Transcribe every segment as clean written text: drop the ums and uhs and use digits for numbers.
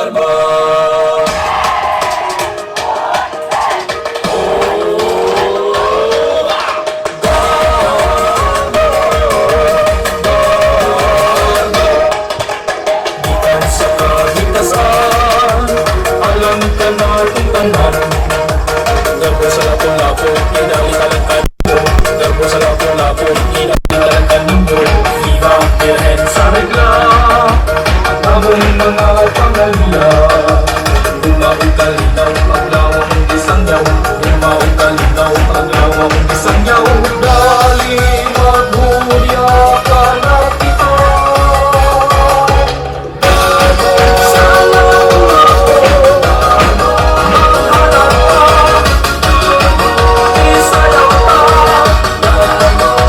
Alba. Gikan sa kahitasan, alam ka na kung tanan. Garbo sa lapo-lapo, inalikalan mo. Garbo sa lapo-lapo, inalikalan mo. Iba pirhen sa regla, ang among mga pangalila. Lumaong kalinaw, paglawang isang yaw. Lumaong kalinaw, paglawang isang yaw. Dali maghulya ka na kita. Sa lapo-lapo, isayaw ka.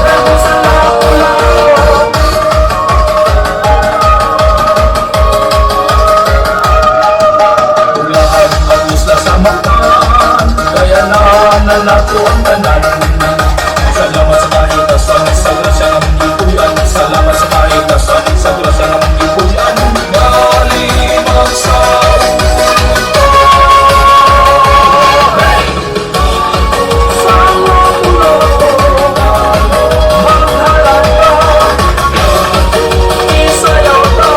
Garbo sa lapo-lapo. Ulahan mag-usla sa makan, kaya nato ang tanan. Salamat sa kahitasan, sa grasya ng ipuyan. Salamat sa kahitasan, sa grasya ng ipuyan. Dali magsaulta. Sa lapu-lapu, maghalan ka. Isayaw ka.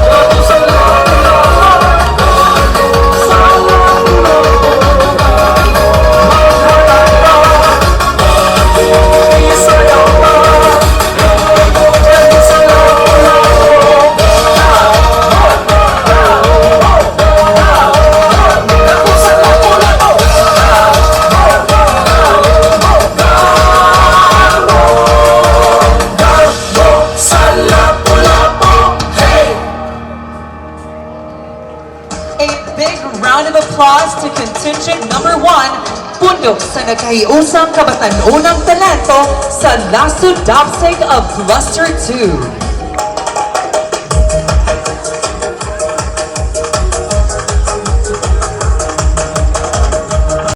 Garbo sa lapu-lapu. Sa lapu-lapu, maghalan ka. Isayaw ka. Garbo sa lapu-lapu. Garbo sa lapu-lapu. Garbo sa lapu-lapu. Hey! A big round of applause to contingent number 1, pundok sa nagkahiusang kabatan-unang talento sa Lasu Dapsig of Cluster 2.